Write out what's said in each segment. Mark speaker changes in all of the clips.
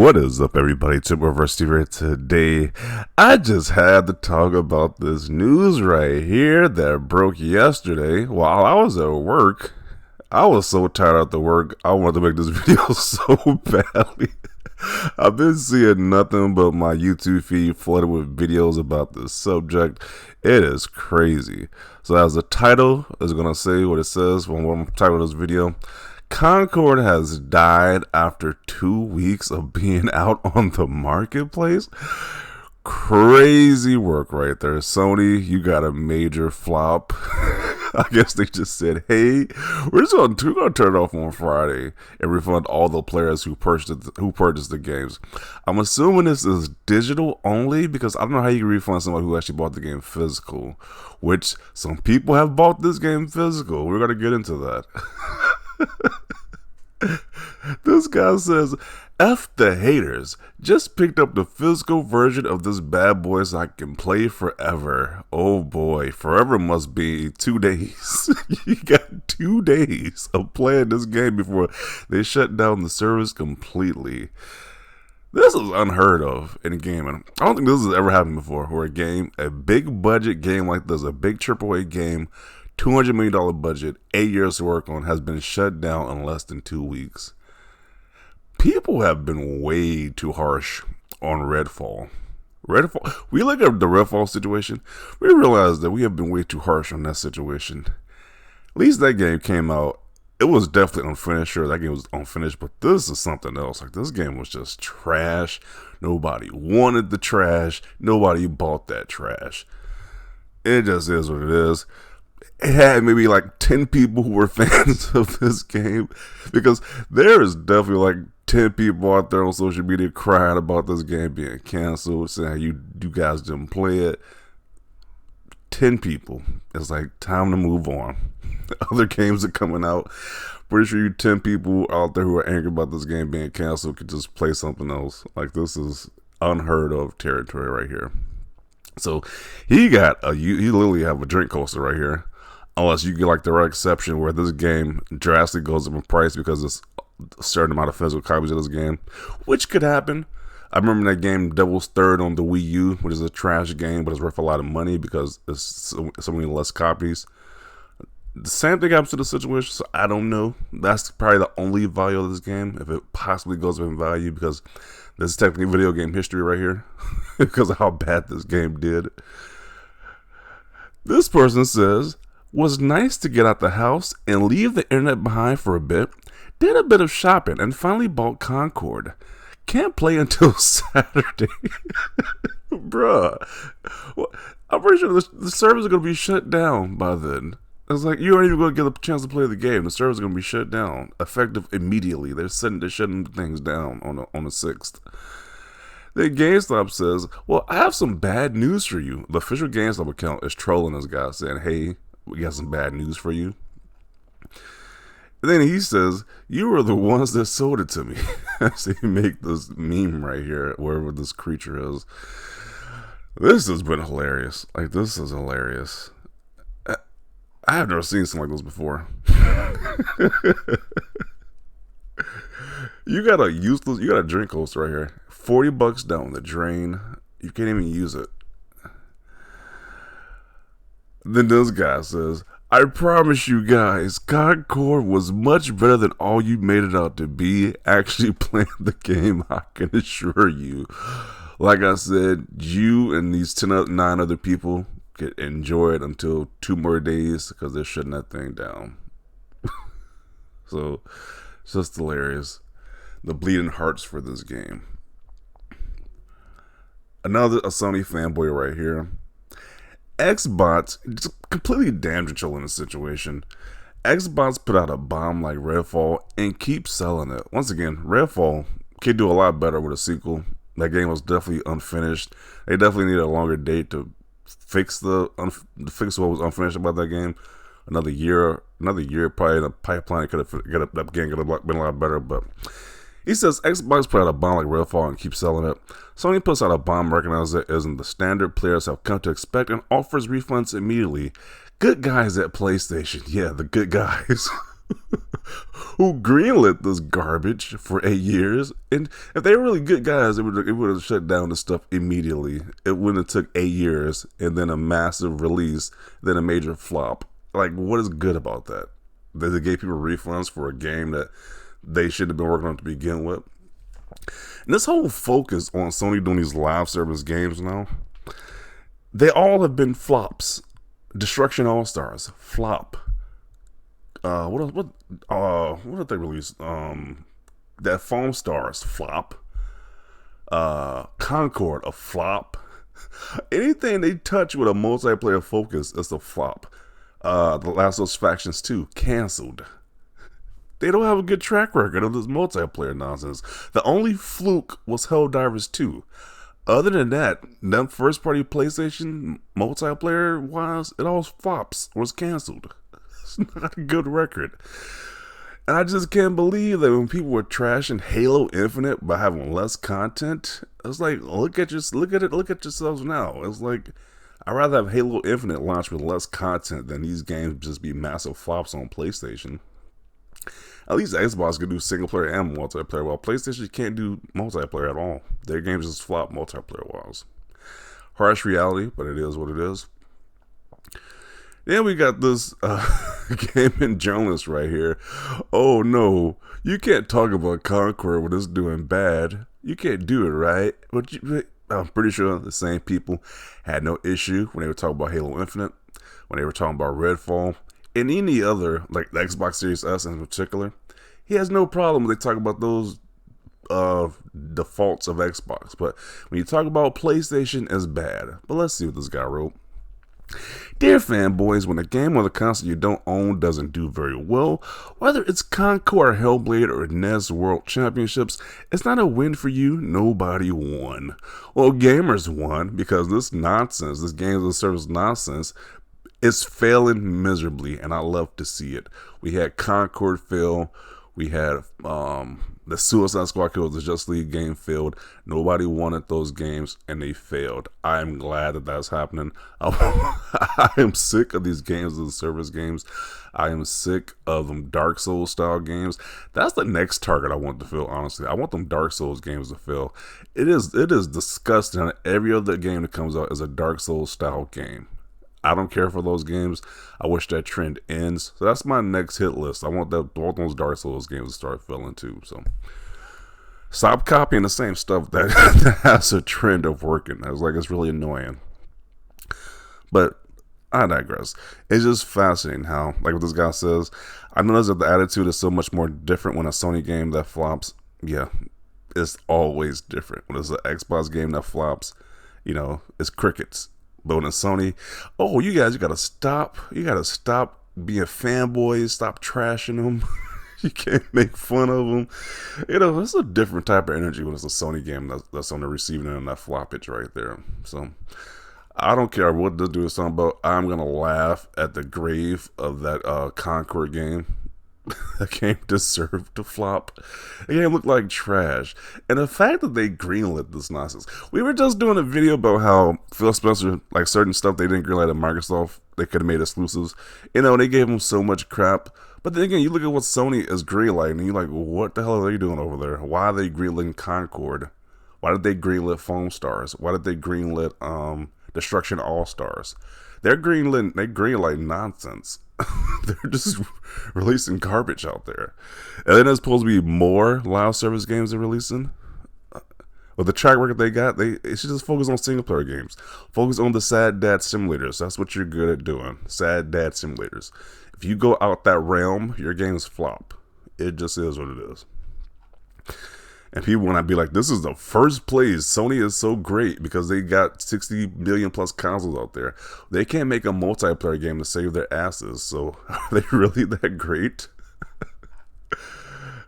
Speaker 1: What is up, everybody? Timberversity here today. I just had to talk about this news right here that broke yesterday while I was at work. I was so tired after work, I wanted to make this video so badly. I've been seeing nothing but my YouTube feed flooded with videos about this subject. It is crazy. So as the title is going to say what it says when I'm titling this video, Concord has died after 2 weeks of being out on the marketplace. Crazy work right there. Sony, you got a major flop. I guess they just said, hey, we're going to turn it off on Friday and refund all the players who purchased the games. I'm assuming this is digital only because I don't know how you can refund somebody who actually bought the game physical, which some people have bought this game physical. We're going to get into that. This guy says, F the haters, just picked up the physical version of this bad boy so I can play forever. Oh boy, forever must be 2 days. You got 2 days of playing this game before they shut down the service completely. This is unheard of in gaming. I don't think this has ever happened before, where a big budget game like this, a big AAA game, $200 million budget, 8 years to work on, has been shut down in less than 2 weeks. People have been way too harsh on Redfall. We look at the Redfall situation, we realize that we have been way too harsh on that situation. At least that game came out, it was definitely unfinished. Sure, that game was unfinished, but this is something else. Like, this game was just trash. Nobody wanted the trash. Nobody bought that trash. It just is what it is. It had maybe like 10 people who were fans of this game, because there is definitely like 10 people out there on social media crying about this game being canceled, saying you guys didn't play it. 10 people. It's like time to move on. Other games are coming out. Pretty sure you 10 people out there who are angry about this game being canceled could just play something else. Like, this is unheard of territory right here. So he literally have a drink coaster right here. Unless you get like the right exception where this game drastically goes up in price because it's a certain amount of physical copies of this game, which could happen. I remember that game Devil's Third on the Wii U, which is a trash game, but it's worth a lot of money because it's so many less copies. The same thing happens to the situation, so I don't know. That's probably the only value of this game, if it possibly goes up in value, because this is technically video game history right here because of how bad this game did. This person says, was nice to get out the house and leave the internet behind for a bit, did a bit of shopping, and finally bought Concord. Can't play until Saturday. Bruh. I'm pretty sure the servers are going to be shut down by then. It's like, you aren't even going to get a chance to play the game. The servers are going to be shut down, effective immediately. They're shutting things down on the 6th. Then GameStop says, well, I have some bad news for you. The official GameStop account is trolling this guy, saying, hey, we got some bad news for you. And then he says, you were the ones that sold it to me. So he make this meme right here, wherever this creature is. This has been hilarious. Like, this is hilarious. I have never seen something like this before. You got a drink coaster right here. $40 down the drain. You can't even use it. Then this guy says, I promise you guys, Concord was much better than all you made it out to be. Actually playing the game, I can assure you. Like I said, you and these 9 other people could enjoy it until 2 more days because they're shutting that thing down. So, it's just hilarious. The bleeding hearts for this game. A Sony fanboy right here. Xbox just completely damn controlling the situation. Xbox put out a bomb like Redfall and keep selling it. Once again, Redfall could do a lot better with a sequel. That game was definitely unfinished. They definitely need a longer date to fix what was unfinished about that game. Another year, probably in the pipeline. That game could have been a lot better, but he says Xbox put out a bomb like Redfall and keep selling it. Sony puts out a bomb recognizes it isn't the standard players have come to expect and offers refunds immediately. Good guys at PlayStation. Yeah, the good guys. who greenlit this garbage for 8 years. And if they were really good guys, it would have shut down the stuff immediately. It wouldn't have took 8 years and then a massive release, then a major flop. Like, what is good about that? That they gave people refunds for a game that they should have been working on to begin with. And this whole focus on Sony doing these live service games now, they all have been flops. Destruction All Stars, flop. What did they release? That Foam Stars, flop. Concord, a flop. Anything they touch with a multiplayer focus is a flop. The Last of Us Factions 2, canceled. They don't have a good track record of this multiplayer nonsense. The only fluke was Helldivers 2. Other than that first party PlayStation multiplayer wise, it all flops or was canceled. It's not a good record. And I just can't believe that when people were trashing Halo Infinite by having less content, it's like, look at yourselves now. It's like, I'd rather have Halo Infinite launch with less content than these games just be massive flops on PlayStation. At least Xbox can do single player and multiplayer, while PlayStation can't do multiplayer at all. Their games just flop multiplayer wise. Harsh reality, but it is what it is. Then we got this gaming journalist right here. Oh no, you can't talk about Concord when it's doing bad. You can't do it, right? But I'm pretty sure the same people had no issue when they were talking about Halo Infinite, when they were talking about Redfall, and any other, like the Xbox Series S in particular. He has no problem when they talk about those defaults of Xbox. But when you talk about PlayStation, it's bad. But let's see what this guy wrote. Dear fanboys, when a game or the console you don't own doesn't do very well, whether it's Concord, Hellblade, or NES World Championships, it's not a win for you. Nobody won. Well, gamers won because this nonsense, this games as a service nonsense, is failing miserably, and I love to see it. We had Concord fail. We had the Suicide Squad kill, the Justice League game failed. Nobody wanted those games, and they failed. I am glad that that's happening. I am sick of these games as service games. I am sick of them Dark Souls style games. That's the next target I want to fill, honestly. I want them Dark Souls games to fill. It is disgusting. Every other game that comes out is a Dark Souls style game. I don't care for those games. I wish that trend ends. So that's my next hit list. I want both those Dark Souls games to start filling too. So stop copying the same stuff that has a trend of working. It's really annoying. But I digress. It's just fascinating how, like what this guy says, I noticed that the attitude is so much more different when a Sony game that flops. Yeah, it's always different. When it's an Xbox game that flops, it's crickets. But when it's Sony, oh, you gotta stop. You gotta stop being fanboys. Stop trashing them. You can't make fun of them. It's a different type of energy when it's a Sony game that's on the receiving end of that floppage right there. So I don't care what this dude is talking about. I'm gonna laugh at the grave of that Concord game. That game deserved to flop. The game looked like trash. And the fact that they greenlit this nonsense. We were just doing a video about how Phil Spencer, like certain stuff they didn't greenlight at Microsoft, they could have made exclusives. They gave him so much crap. But then again, you look at what Sony is greenlighting, and you're like, what the hell are they doing over there? Why are they greenlighting Concord? Why did they greenlit Foam Stars? Why did they greenlit Destruction All Stars? They greenlight nonsense. They're just releasing garbage out there. And then there's supposed to be more live service games they're releasing. With the track record they got, they should just focus on single player games. Focus on the sad dad simulators. That's what you're good at doing. Sad dad simulators. If you go out that realm, your games flop. It just is what it is. And people want to be like, this is the first place. Sony is so great because they got 60 million plus consoles out there. They can't make a multiplayer game to save their asses. So are they really that great?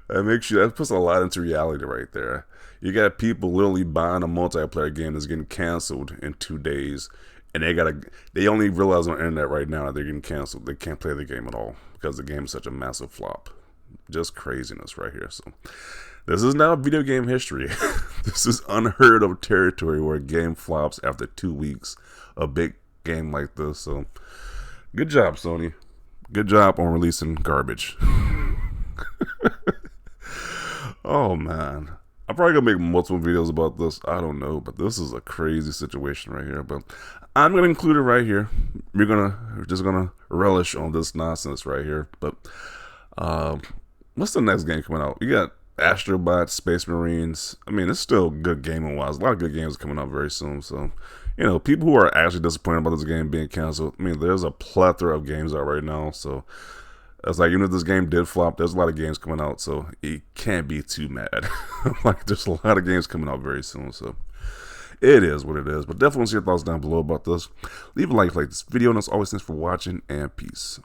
Speaker 1: That puts a lot into reality right there. You got people literally buying a multiplayer game that's getting canceled in 2 days. And they only realize on the internet right now that they're getting canceled. They can't play the game at all because the game is such a massive flop. Just craziness right here. So this is now video game history. This is unheard of territory where a game flops after 2 weeks. A big game like this. So, good job, Sony. Good job on releasing garbage. Oh man. I'm probably gonna make multiple videos about this. I don't know, but this is a crazy situation right here. But I'm gonna include it right here. We're just gonna relish on this nonsense right here. But um, what's the next game coming out? We got Astrobots, Space Marines. I mean, it's still good gaming wise. A lot of good games coming out very soon. So, people who are actually disappointed about this game being canceled. I mean, there's a plethora of games out right now. So it's like, even if this game did flop, there's a lot of games coming out, so you can't be too mad. Like, there's a lot of games coming out very soon, so it is what it is. But definitely want to see your thoughts down below about this. Leave a like this video, and as always, thanks for watching, and peace.